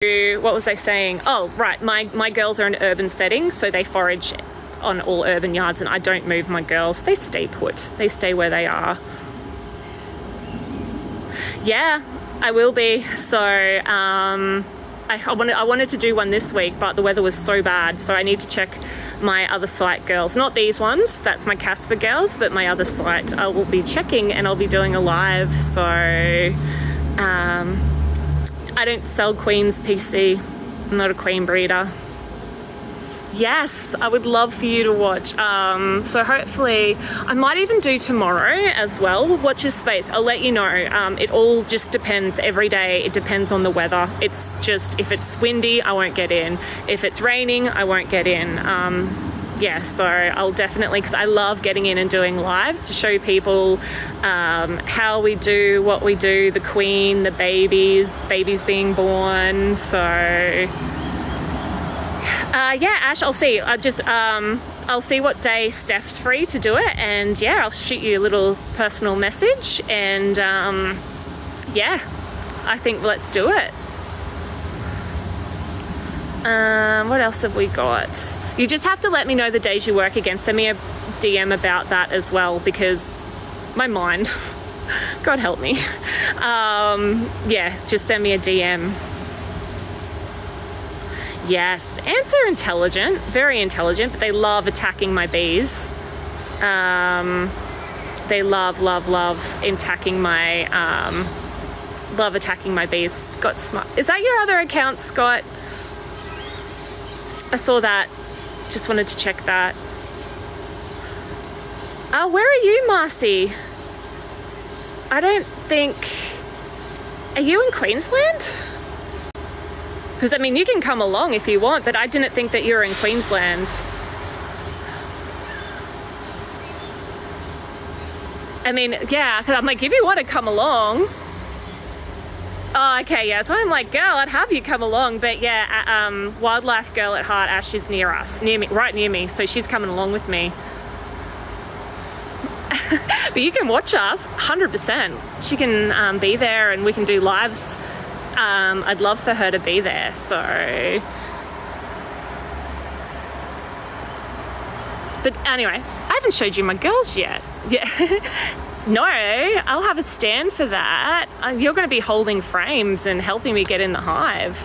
what was I saying? Oh, right. My girls are in urban settings, so they forage on all urban yards, and I don't move my girls. They stay put. They stay where they are. Yeah, I will be. So I wanted to do one this week, but the weather was so bad, so I need to check my other site girls. Not these ones, that's my Casper girls, but my other site I will be checking, and I'll be doing a live. So I don't sell queens, PC. I'm not a queen breeder. Yes, I would love for you to watch. So hopefully, I might even do tomorrow as well. Watch your space. I'll let you know. It all just depends every day. It depends on the weather. It's just, if it's windy, I won't get in. If it's raining, I won't get in. Yeah, so I'll definitely, because I love getting in and doing lives to show people how we do what we do, the queen, the babies being born. So yeah, Ash, I'll see. I'll see what day Steph's free to do it, and yeah, I'll shoot you a little personal message, and yeah, I think let's do it. What else have we got? You just have to let me know the days you work again. Send me a DM about that as well, because my mind, God help me. Yeah, just send me a DM. Yes, ants are intelligent, very intelligent, but they love attacking my bees. They love attacking my bees. Scott Smart. Is that your other account, Scott? I saw that. Just wanted to check that. Where are you, Marcy? I don't think... Are you in Queensland? Because, I mean, you can come along if you want, but I didn't think that you were in Queensland. I mean, yeah, because I'm like, if you want to come along... Oh, okay, yeah, so I'm like, girl, I'd have you come along, but yeah, Wildlife Girl at Heart, Ash is near us, right near me, so she's coming along with me. But you can watch us, 100%. She can be there, and we can do lives. I'd love for her to be there, so... But anyway, I haven't showed you my girls yet. Yeah. No, I'll have a stand for that. You're going to be holding frames and helping me get in the hive.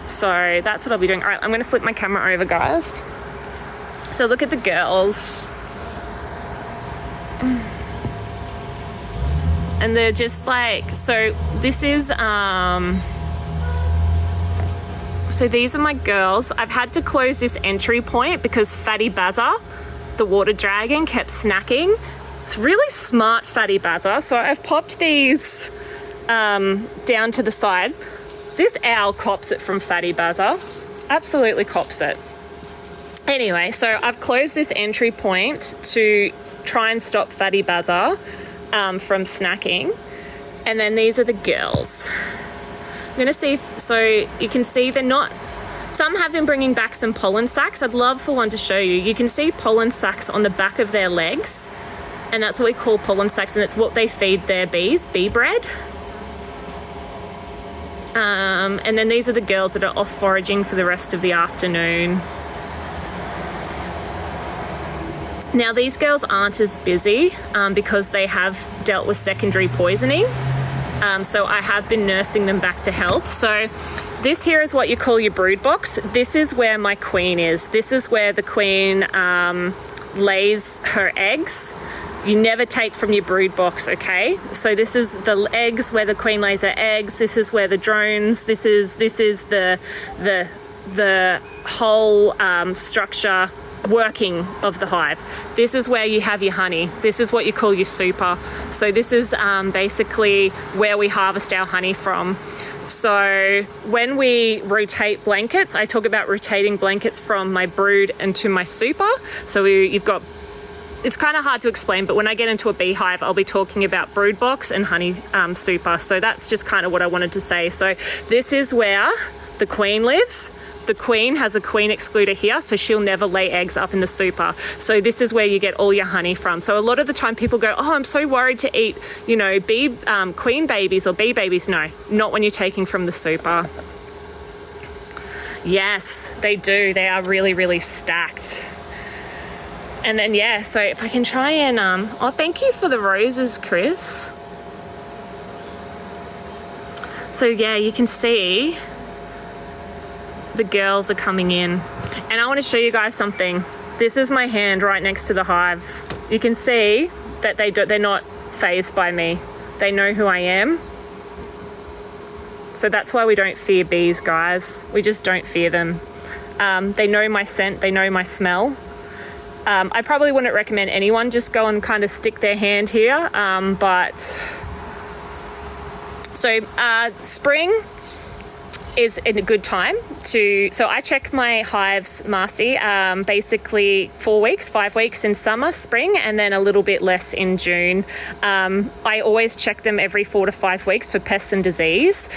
So that's what I'll be doing. All right, I'm going to flip my camera over, guys. So look at the girls. And they're just like, so this is, so these are my girls. I've had to close this entry point because Fatty Bazza, the water dragon, kept snacking. It's really smart, Fatty Bazza. So I've popped these down to the side. This owl cops it from Fatty Bazza. Absolutely cops it. Anyway, so I've closed this entry point to try and stop Fatty Bazza from snacking. And then these are the girls. I'm going to see if, so you can see they're not, some have been bringing back some pollen sacs. I'd love for one to show you. You can see pollen sacs on the back of their legs. And that's what we call pollen sacs, and it's what they feed their bees, bee bread. And then these are the girls that are off foraging for the rest of the afternoon. Now these girls aren't as busy because they have dealt with secondary poisoning. So I have been nursing them back to health. So this here is what you call your brood box. This is where my queen is. This is where the queen lays her eggs. You never take from your brood box, okay? So this is the eggs where the queen lays her eggs. This is where the drones. This is the whole structure working of the hive. This is where you have your honey. This is what you call your super. So this is basically where we harvest our honey from. So when we rotate blankets, I talk about rotating blankets from my brood into my super. So you've got, it's kind of hard to explain, but when I get into a beehive, I'll be talking about brood box and honey super. So that's just kind of what I wanted to say. So this is where the queen lives. The queen has a queen excluder here, so she'll never lay eggs up in the super. So this is where you get all your honey from. So a lot of the time people go, oh, I'm so worried to eat, you know, queen babies or bee babies. No, not when you're taking from the super. Yes, they do. They are really, really stacked. And then, yeah, so if I can try and, oh, thank you for the roses, Chris. So yeah, you can see the girls are coming in. And I want to show you guys something. This is my hand right next to the hive. You can see that they're not fazed by me. They know who I am. So that's why we don't fear bees, guys. We just don't fear them. They know my scent, they know my smell. I probably wouldn't recommend anyone just go and kind of stick their hand here, spring is a good time to, so I check my hives, Marcy, basically 4 weeks, 5 weeks in summer, spring, and then a little bit less in June. I always check them every 4 to 5 weeks for pests and disease.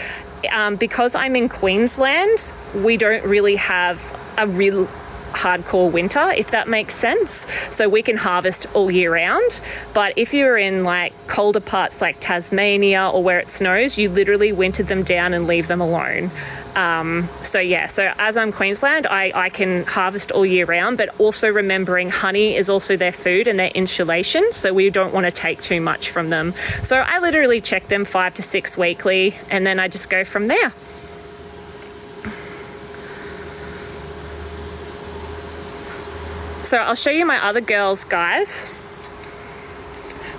Because I'm in Queensland, we don't really have a real hardcore winter, if that makes sense. So we can harvest all year round. But if you're in like colder parts like Tasmania or where it snows, you literally winter them down and leave them alone. So as I'm Queensland, I can harvest all year round, but also remembering honey is also their food and their insulation. So we don't want to take too much from them. So I literally check them 5 to 6 weekly, and then I just go from there. So I'll show you my other girls, guys.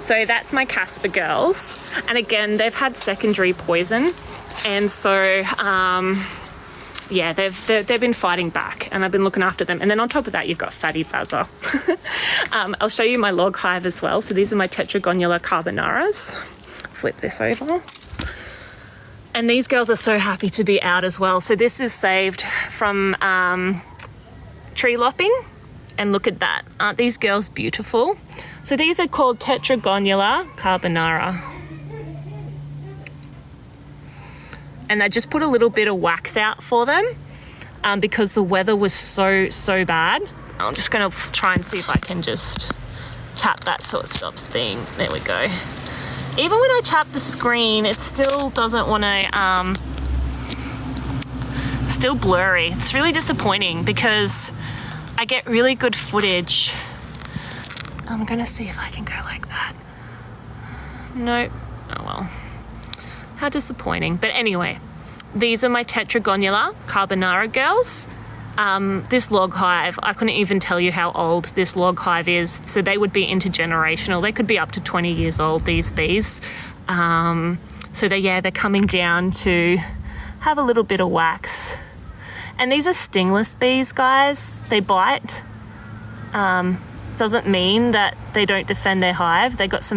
So that's my Casper girls. And again, they've had secondary poison. And so, they've been fighting back, and I've been looking after them. And then on top of that, you've got Fatty Bazza. I'll show you my log hive as well. So these are my Tetragonula carbonaras. Flip this over. And these girls are so happy to be out as well. So this is saved from tree lopping. And look at that. Aren't these girls beautiful? So these are called Tetragonula carbonara. And I just put a little bit of wax out for them because the weather was so bad. I'm just gonna try and see if I can just tap that so it stops being, there we go. Even when I tap the screen, it still doesn't wanna, still blurry. It's really disappointing because I get really good footage. I'm gonna see if I can go like that. Nope. Oh well. How disappointing. But anyway, these are my Tetragonula carbonara girls. This log hive, I couldn't even tell you how old this log hive is. So they would be intergenerational. They could be up to 20 years old, these bees. So they're coming down to have a little bit of wax. And these are stingless bees, guys. They bite. Doesn't mean that they don't defend their hive. They got some